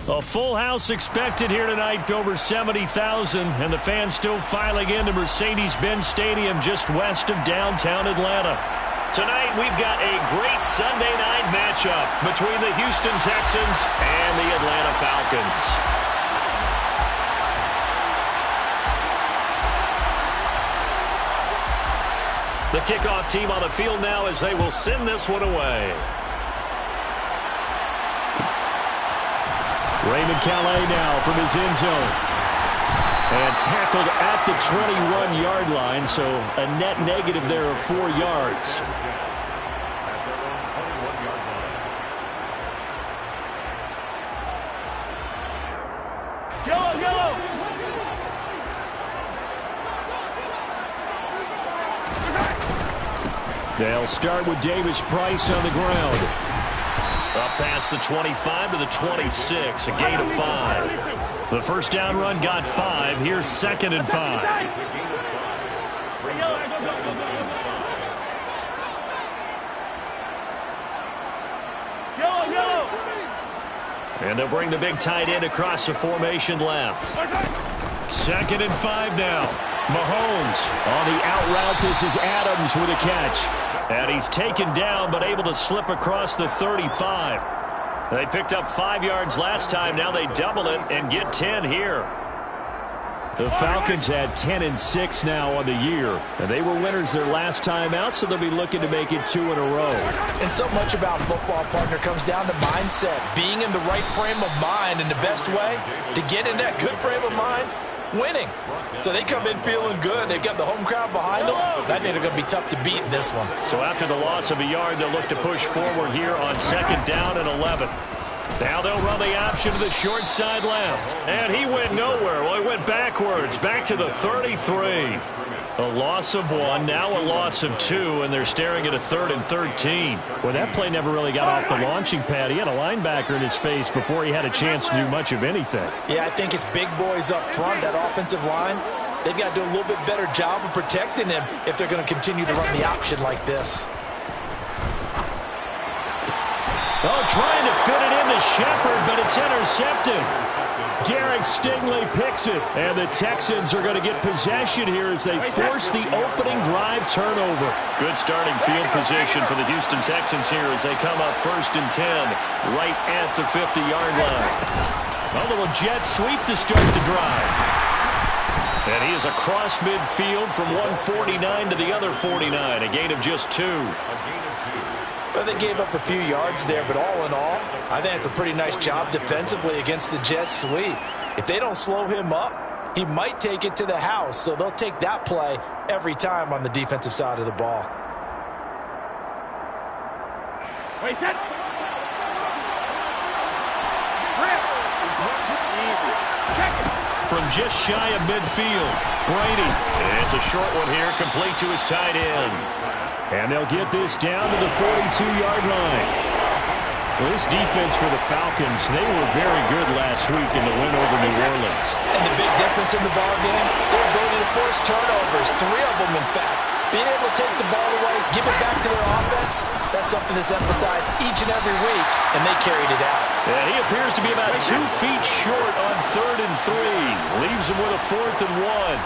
A full house expected here tonight, over 70,000, and the fans still filing into Mercedes-Benz Stadium just west of downtown Atlanta. Tonight, we've got a great Sunday night matchup between the Houston Texans and the Atlanta Falcons. The kickoff team on the field now as they will send this one away. Raymond Calais now from his end zone. And tackled at the 21-yard line, so a net negative there of 4 yards. Yellow, yellow. They'll start with Davis Price on the ground. Up past the 25 to the 26, a gain of 5. The first down run got 5. Here's 2nd and 5. Yellow, yellow. And they'll bring the big tight end across the formation left. 2nd and 5 now. Mahomes on the out route. This is Adams with a catch. And he's taken down but able to slip across the 35. They picked up 5 yards last time. Now they double it and get 10 here. The Falcons had 10 and 6 now on the year. And they were winners their last time out, so they'll be looking to make it 2 in a row. And so much about football, partner, comes down to mindset. Being in the right frame of mind, and the best way to get in that good frame of mind, winning. So they come in feeling good. They've got the home crowd behind them. I think they're going to be tough to beat in this one. So after the loss of a yard, they'll look to push forward here on 2nd down and 11. Now they'll run the option to the short side left. And he went nowhere. Well, he went backwards, back to the 33. A loss of 1, now a loss of 2, and they're staring at a 3rd and 13. Well, that play never really got off the launching pad. He had a linebacker in his face before he had a chance to do much of anything. Yeah, I think it's big boys up front, that offensive line. They've got to do a little bit better job of protecting him if they're going to continue to run the option like this. Oh, trying to fit it into Shepard, but it's intercepted. Derek Stingley picks it, and the Texans are going to get possession here as they force the opening drive turnover. Good starting field position for the Houston Texans here as they come up 1st and 10, right at the 50-yard line. A little jet sweep to start the drive. And he is across midfield from 149 to the other 49, a gain of just 2. Well, they gave up a few yards there, but all in all, I think it's a pretty nice job defensively against the jet sweep. If they don't slow him up, he might take it to the house, so they'll take that play every time on the defensive side of the ball. Wait, set. From just shy of midfield, Brady. It's a short one here, complete to his tight end. And they'll get this down to the 42-yard line. Well, this defense for the Falcons, they were very good last week in the win over New Orleans. And the big difference in the ball game, their ability to force turnovers, 3 of them, in fact. Being able to take the ball away, give it back to their offense, that's something that's emphasized each and every week, and they carried it out. And he appears to be about 2 feet short on 3rd and 3. Leaves him with a 4th and 1.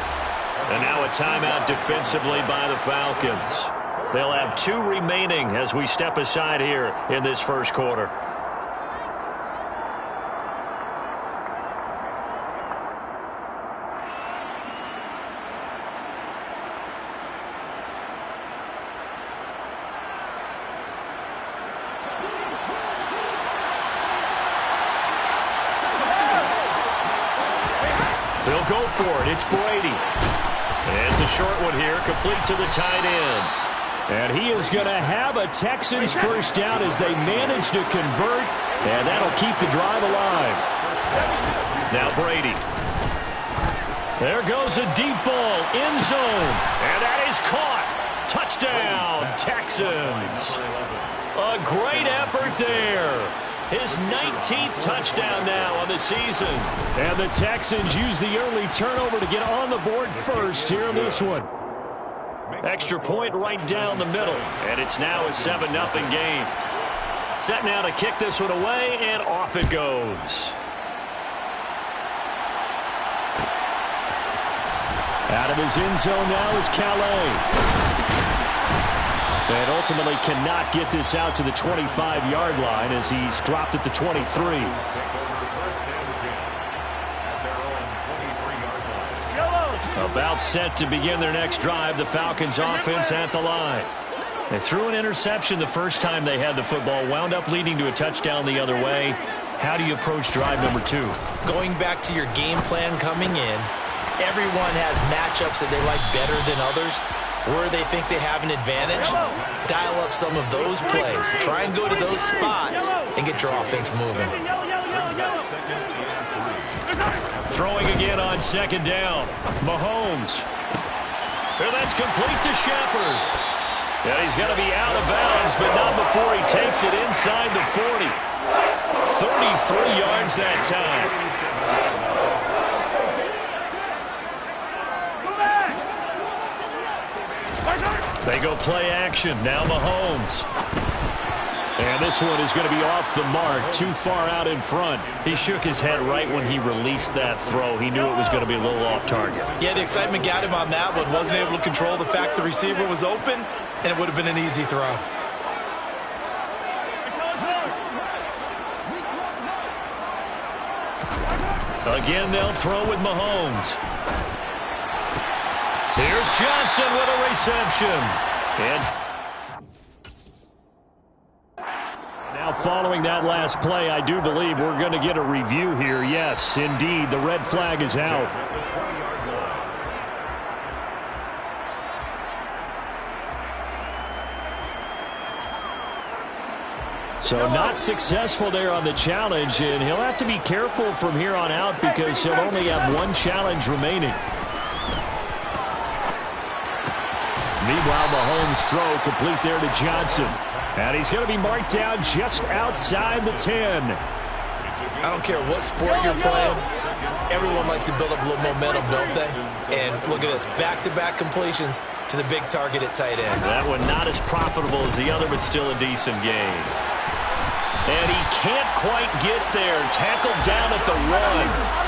And now a timeout defensively by the Falcons. They'll have 2 remaining as we step aside here in this first quarter. They'll go for it. It's Brady. And it's a short one here, complete to the tight end. And he is going to have a Texans first down as they manage to convert, and that'll keep the drive alive. Now Brady. There goes a deep ball, end zone, and that is caught. Touchdown, Texans. A great effort there. His 19th touchdown now on the season. And the Texans use the early turnover to get on the board first here in this one. Extra point right down the middle. And it's now a 7-0 game. Set now to kick this one away, and off it goes. Out of his end zone now is Calais. And ultimately cannot get this out to the 25-yard line as he's dropped at the 23. About set to begin their next drive. The Falcons offense at the line. They threw an interception the first time they had the football, wound up leading to a touchdown the other way. How do you approach drive number 2? Going back to your game plan coming in, everyone has matchups that they like better than others. Where they think they have an advantage, dial up some of those plays. Try and go to those spots and get your offense moving. Throwing again on second down. Mahomes. And that's complete to Shepard. And he's going to be out of bounds, but not before he takes it inside the 40. 33 yards that time. They go play action. Now Mahomes. And this one is going to be off the mark, too far out in front. He shook his head right when he released that throw. He knew it was going to be a little off target. Yeah, the excitement got him on that one. Wasn't able to control the fact the receiver was open, and it would have been an easy throw. Again, they'll throw with Mahomes. Here's Johnson with a reception. And now following that last play, I do believe we're going to get a review here. Yes, indeed, the red flag is out. So not successful there on the challenge, and he'll have to be careful from here on out because he'll only have one challenge remaining. Meanwhile, Mahomes' throw complete there to Johnson. And he's going to be marked down just outside the 10. I don't care what sport you're playing. Everyone likes to build up a little momentum, don't they? And look at this, back-to-back completions to the big target at tight end. That one not as profitable as the other, but still a decent gain. And he can't quite get there. Tackled down at the 1.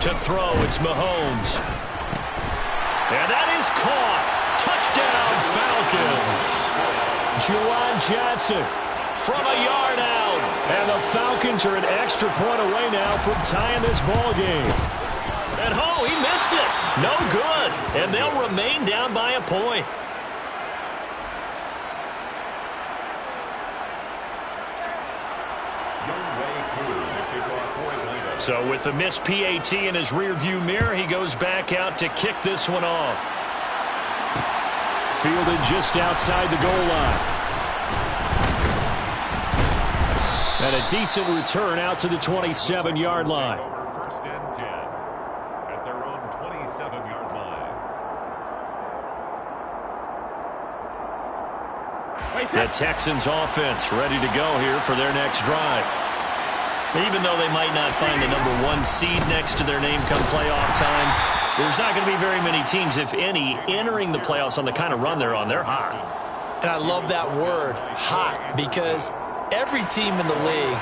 To throw, it's Mahomes. And that is caught. Touchdown, Falcons. Juwan Johnson from a yard out. And the Falcons are an extra point away now from tying this ball game. And oh, he missed it. No good. And they'll remain down by a point. So with the missed PAT in his rearview mirror, he goes back out to kick this one off. Fielded just outside the goal line. And a decent return out to the 27-yard line. First and 10 at their own 27-yard line. The Texans offense ready to go here for their next drive. Even though they might not find the #1 seed next to their name come playoff time, there's not going to be very many teams, if any, entering the playoffs on the kind of run they're on. They're hot. And I love that word, hot, because every team in the league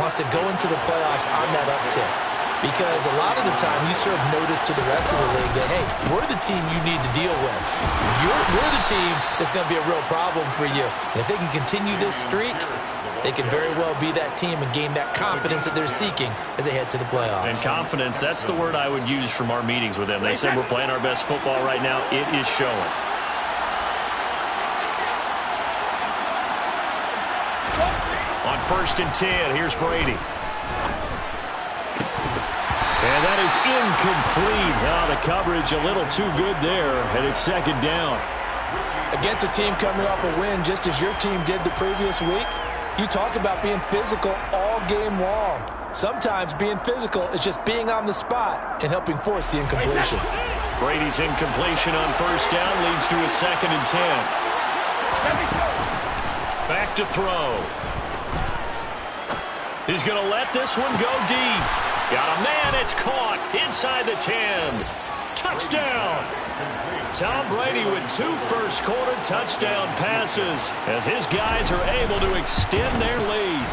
wants to go into the playoffs on that uptick. Because a lot of the time you serve notice to the rest of the league that, hey, we're the team you need to deal with. We're the team that's going to be a real problem for you. And if they can continue this streak, they can very well be that team and gain that confidence that they're seeking as they head to the playoffs. And confidence, that's the word I would use from our meetings with them. They said we're playing our best football right now. It is showing. On 1st and 10, here's Brady. And that is incomplete. Now the coverage a little too good there, and it's 2nd down. Against a team coming off a win just as your team did the previous week, you talk about being physical all game long. Sometimes being physical is just being on the spot and helping force the incompletion. Brady's incompletion on 1st down leads to a 2nd and 10. Back to throw. He's going to let this one go deep. Got a man, it's caught inside the 10. Touchdown! Tom Brady with 2 first-quarter touchdown passes as his guys are able to extend their lead.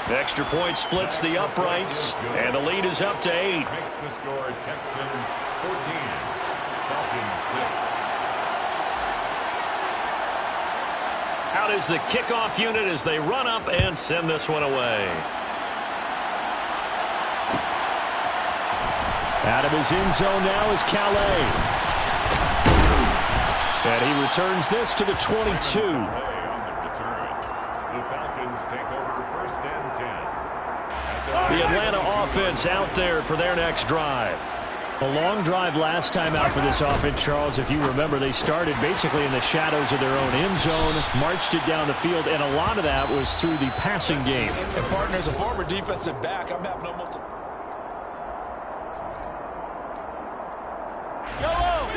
The extra point splits the uprights, and the lead is up to 8. Makes the score Texans 14, Falcons 6. Out is the kickoff unit as they run up and send this one away. Out of his end zone now is Calais. And he returns this to the 22. The Falcons take over 1st and 10. The Atlanta offense out there for their next drive. A long drive last time out for this offense, Charles. If you remember, they started basically in the shadows of their own end zone, marched it down the field, and a lot of that was through the passing game. And partner, as a former defensive back, I'm having almost Yellow.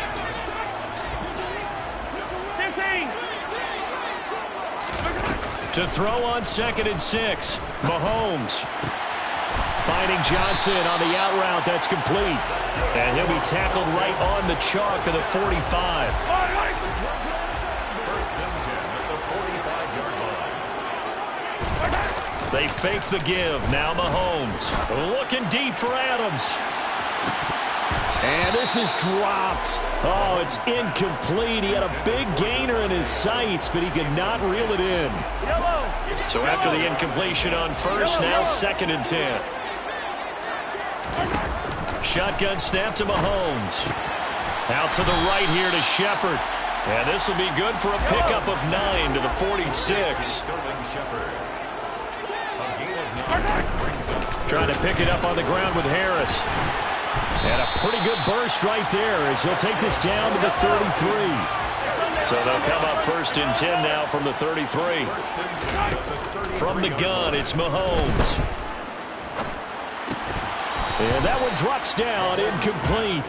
15. To throw on 2nd and 6. Mahomes finding Johnson on the out route. That's complete. And he'll be tackled right on the chalk of the 45. 1st and 10 at the 45-yard line. They fake the give. Now Mahomes looking deep for Adams. And this is dropped. Oh, it's incomplete. He had a big gainer in his sights, but he could not reel it in. So after the incompletion on 1st, now 2nd and 10. Shotgun snap to Mahomes. Out to the right here to Shepard. And this will be good for a pickup of 9 to the 46. Trying to pick it up on the ground with Harris. And a pretty good burst right there as he'll take this down to the 33. So they'll come up 1st and 10 now from the 33. From the gun, it's Mahomes. And that one drops down, incomplete.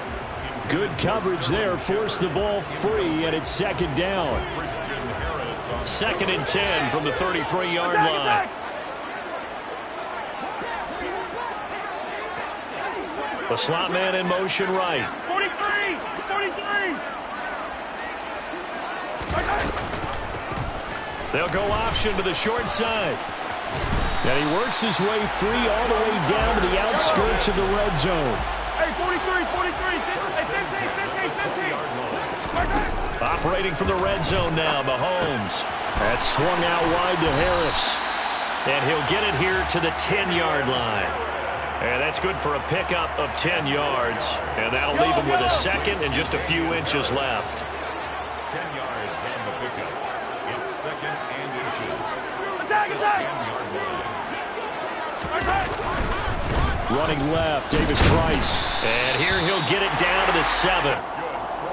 Good coverage there, forced the ball free, and it's 2nd down. 2nd and 10 from the 33-yard line. The slot man in motion right. 43. They'll go option to the short side. And he works his way free all the way down to the outskirts of the red zone. Hey, 43. 15. Operating from the red zone now, Mahomes. That's swung out wide to Harris. And he'll get it here to the 10-yard line. And that's good for a pickup of 10 yards. And that'll leave him with a 2nd and just a few inches left. 10 yards on the pickup. It's 2nd and inches. Attack! 10-yard line. Running left, Davis Price. And here he'll get it down to the 7.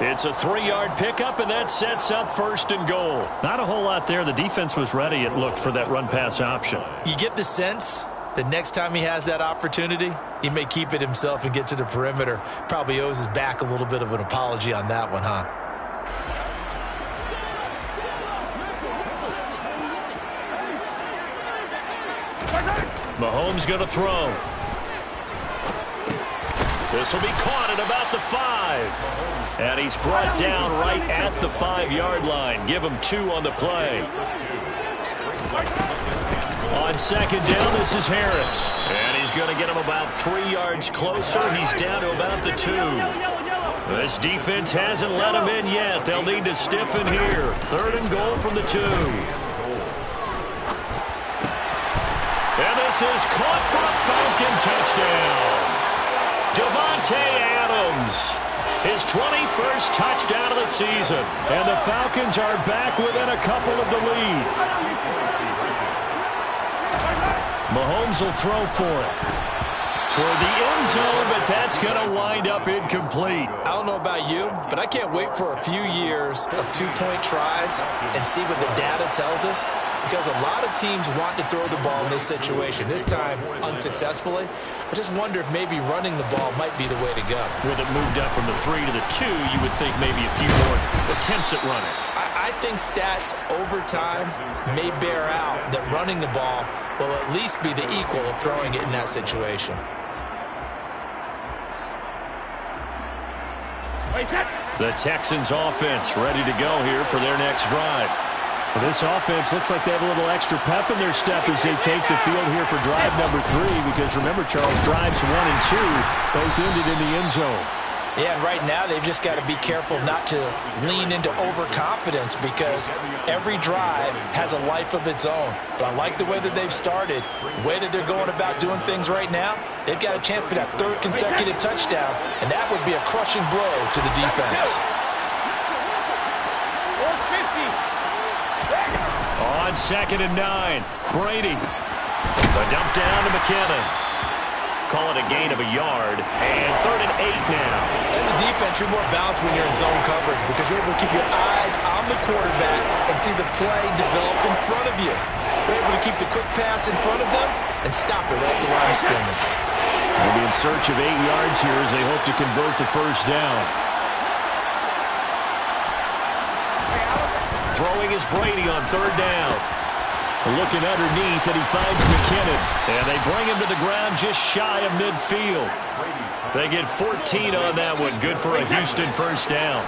It's a 3-yard pickup, and that sets up 1st and goal. Not a whole lot there. The defense was ready, it looked, for that run-pass option. You get the sense that next time he has that opportunity, he may keep it himself and get to the perimeter. Probably owes his back a little bit of an apology on that one, huh? Mahomes going to throw. This will be caught at about the 5. And he's brought down right at the 5-yard line. Give him 2 on the play. On 2nd down, this is Harris. And he's going to get him about 3 yards closer. He's down to about the 2. This defense hasn't let him in yet. They'll need to stiffen here. 3rd and goal from the 2. And this is caught for a Falcon touchdown. Davante Adams. His 21st touchdown of the season. And the Falcons are back within a couple of the lead. Mahomes will throw for it. Toward the end zone, but that's going to wind up incomplete. I don't know about you, but I can't wait for a few years of 2-point tries and see what the data tells us, because a lot of teams want to throw the ball in this situation, this time unsuccessfully. I just wonder if maybe running the ball might be the way to go. With it moved up from the 3 to the 2, you would think maybe a few more attempts at running. I think stats over time may bear out that running the ball will at least be the equal of throwing it in that situation. The Texans offense ready to go here for their next drive. Well, this offense looks like they have a little extra pep in their step as they take the field here for drive number 3, because remember, Charles, drives 1 and 2 both ended in the end zone. Yeah, and right now they've just got to be careful not to lean into overconfidence, because every drive has a life of its own. But I like the way that they've started, the way that they're going about doing things right now. They've got a chance for that 3rd consecutive touchdown, and that would be a crushing blow to the defense. On 2nd and 9, Brady. The dump down to McKinnon. Call it a gain of a yard, and 3rd and 8 now. As a defense, you're more balanced when you're in zone coverage, because you're able to keep your eyes on the quarterback and see the play develop in front of you. You're able to keep the quick pass in front of them and stop it right at the line of scrimmage. They'll be in search of 8 yards here as they hope to convert the first down. Throwing is Brady on 3rd down. Looking underneath, and he finds McKinnon. And they bring him to the ground just shy of midfield. They get 14 on that one. Good for a Houston first down.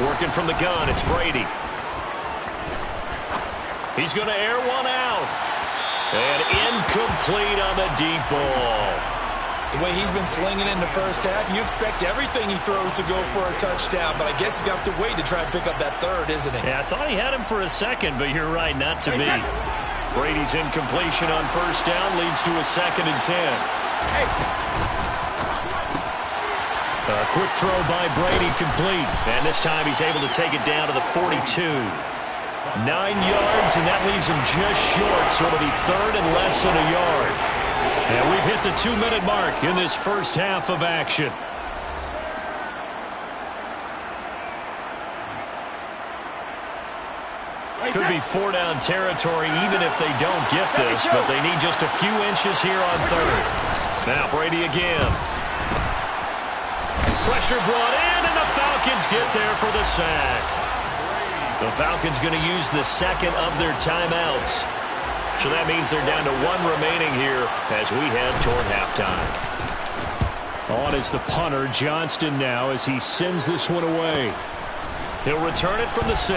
Working from the gun, it's Brady. He's going to air one out. And incomplete on the deep ball. The way he's been slinging in the first half, you expect everything he throws to go for a touchdown, but I guess he's going to have to wait to try and pick up that 3rd, isn't he? Yeah, I thought he had him for a second, but you're right, not to be. Brady's incompletion on first down leads to a 2nd and 10. A quick throw by Brady, complete. And this time he's able to take it down to the 42. 9 yards, and that leaves him just short, so it'll be 3rd and less than a yard. And we've hit the 2-minute mark in this first half of action. Could be 4-down territory even if they don't get this, but they need just a few inches here on 3rd. Now Brady again. Pressure brought in, and the Falcons get there for the sack. The Falcons going to use the 2nd of their timeouts. So that means they're down to 1 remaining here as we head toward halftime. On is the punter, Johnston, now as he sends this one away. He'll return it from the 6.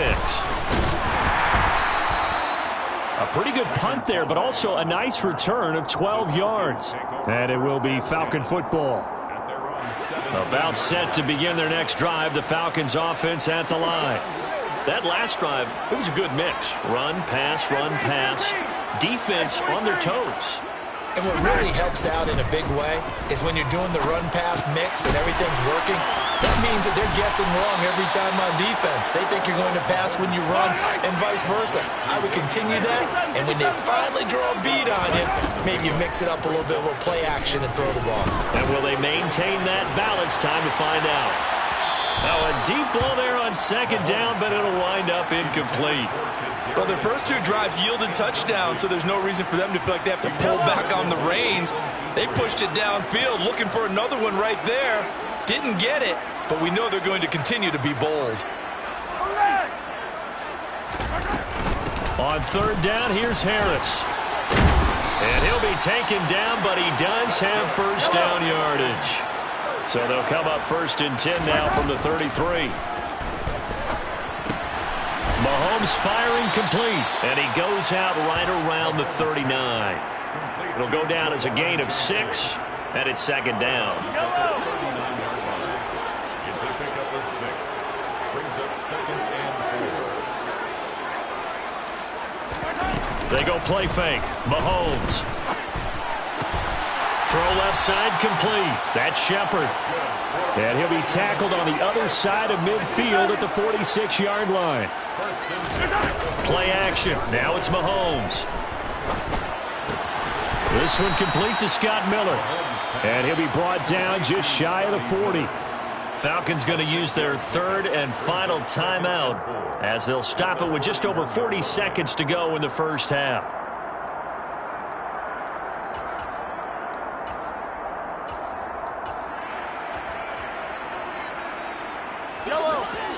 A pretty good punt there, but also a nice return of 12 yards. And it will be Falcon football. About set to begin their next drive, the Falcons offense at the line. That last drive, it was a good mix. Run, pass, defense on their toes. And what really helps out in a big way is when you're doing the run-pass mix and everything's working, that means that they're guessing wrong every time on defense. They think you're going to pass when you run and vice versa. I would continue that, and when they finally draw a bead on you, maybe you mix it up a little bit, a little play action, and throw the ball. And will they maintain that balance? Time to find out. Now a deep ball there on 2nd down, but it'll wind up incomplete. Well, their first 2 drives yielded touchdowns, so there's no reason for them to feel like they have to pull back on the reins. They pushed it downfield, looking for another one right there. Didn't get it, but we know they're going to continue to be bold. On 3rd down, here's Harris. And he'll be taken down, but he does have first down yardage. So they'll come up 1st and 10 now from the 33. Mahomes firing complete, and he goes out right around the 39. It'll go down as a gain of 6, and it's 2nd down. It's a pickup of 6. Brings up 2nd and 4. They go play fake. Mahomes. Throw left side complete. That's Shepard. And he'll be tackled on the other side of midfield at the 46-yard line. Play action. Now it's Mahomes. This one complete to Scott Miller. And he'll be brought down just shy of the 40. Falcons going to use their 3rd and final timeout as they'll stop it with just over 40 seconds to go in the first half.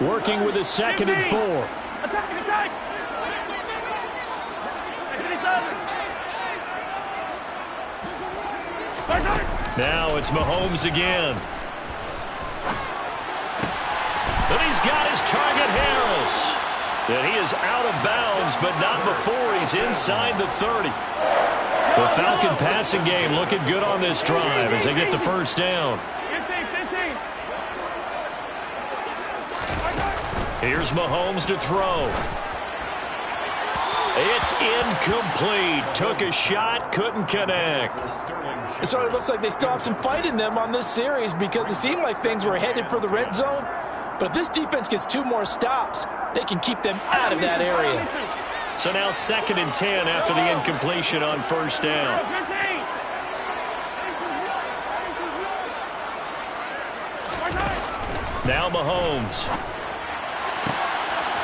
Working with a 2nd and 4. Attack! Now it's Mahomes again. And he's got his target, Harris. And he is out of bounds, but not before he's inside the 30. The Falcon passing game looking good on this drive as they get the first down. 15. Here's Mahomes to throw. It's incomplete. Took a shot, couldn't connect. So it looks like they still have some fight in them on this series because it seemed like things were headed for the red zone. But if this defense gets 2 more stops, they can keep them out of that area. So now 2nd and 10 after the incompletion on first down. Now Mahomes.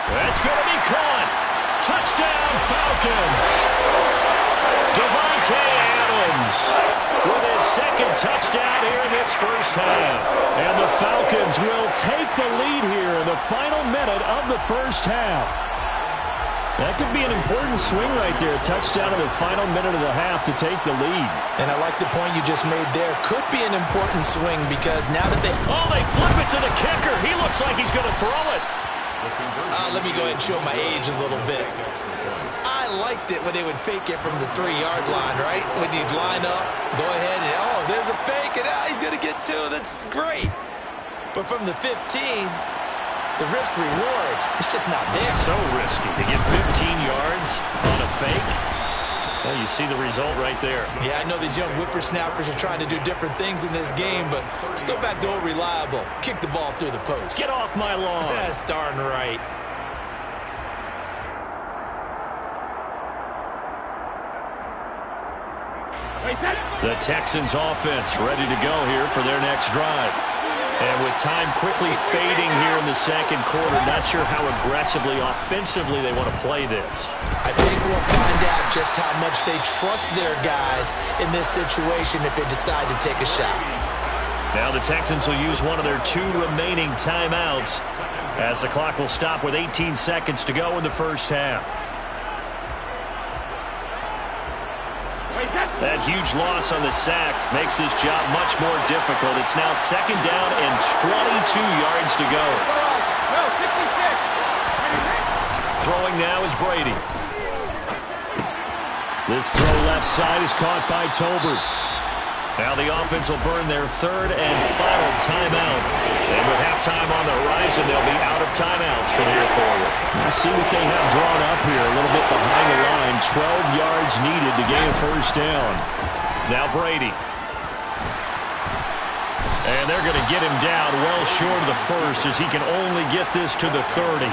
That's going to be caught. Touchdown, Falcons. Devontae Adams with his 2nd touchdown here in this first half. And the Falcons will take the lead here in the final minute of the first half. That could be an important swing right there. A touchdown in the final minute of the half to take the lead. And I like the point you just made there. Could be an important swing because now that they flip it to the kicker. He looks like he's going to throw it. let me go ahead and show my age a little bit. I liked it when they would fake it from the 3-yard line, right? When you'd line up, go ahead and, there's a fake, and he's going to get 2. That's great. But from the 15, the risk-reward, it's just not there. So risky to get 15 yards on a fake. Well, you see the result right there. Yeah, I know these young whippersnappers are trying to do different things in this game, but let's go back to old reliable. Kick the ball through the post. Get off my lawn. That's darn right. The Texans offense ready to go here for their next drive. And with time quickly fading here in the second quarter, not sure how aggressively, offensively they want to play this. I think we'll find out just how much they trust their guys in this situation if they decide to take a shot. Now the Texans will use one of their 2 remaining timeouts as the clock will stop with 18 seconds to go in the first half. That huge loss on the sack makes this job much more difficult. It's now 2nd down and 22 yards to go. Throwing now is Brady. This throw left side is caught by Tolbert. Now the offense will burn their 3rd and final timeout. And with halftime on the horizon, they'll be out of timeouts from here forward. Let's see what they have drawn up here. A little bit behind the line. 12 yards needed to gain a first down. Now Brady. And they're going to get him down well short of the first as he can only get this to the 30.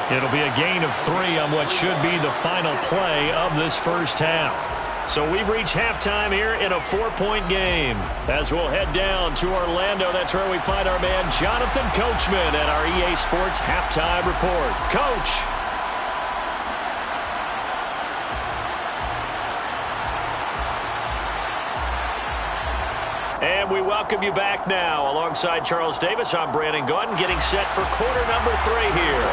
It'll be a gain of 3 on what should be the final play of this first half. So we've reached halftime here in a 4-point game. As we'll head down to Orlando, that's where we find our man Jonathan Coachman at our EA Sports Halftime Report. Coach. And we welcome you back now. Alongside Charles Davis, I'm Brandon Gunn, getting set for quarter number 3 here.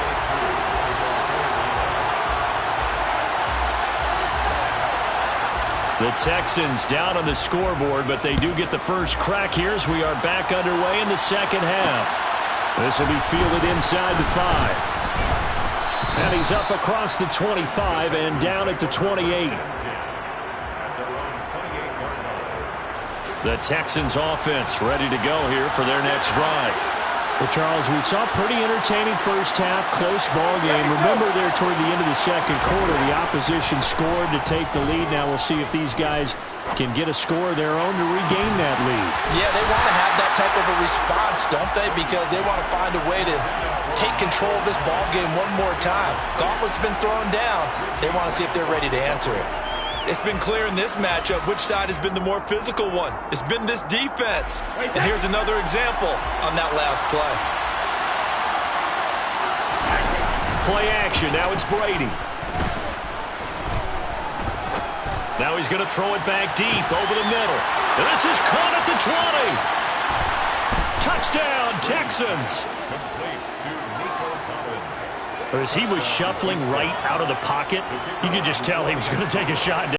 The Texans down on the scoreboard, but they do get the first crack here as we are back underway in the second half. This will be fielded inside the 5. And he's up across the 25 and down at the 28. The Texans offense ready to go here for their next drive. Well, Charles, we saw a pretty entertaining first half, close ball game. Remember there toward the end of the second quarter, the opposition scored to take the lead. Now we'll see if these guys can get a score of their own to regain that lead. Yeah, they want to have that type of a response, don't they? Because they want to find a way to take control of this ball game one more time. Gauntlet's been thrown down. They want to see if they're ready to answer it. It's been clear in this matchup which side has been the more physical one. It's been this defense. And here's another example on that last play. Play action. Now it's Brady. Now he's going to throw it back deep over the middle. And this is caught at the 20. Touchdown, Texans. As he was shuffling right out of the pocket, you could just tell he was going to take a shot.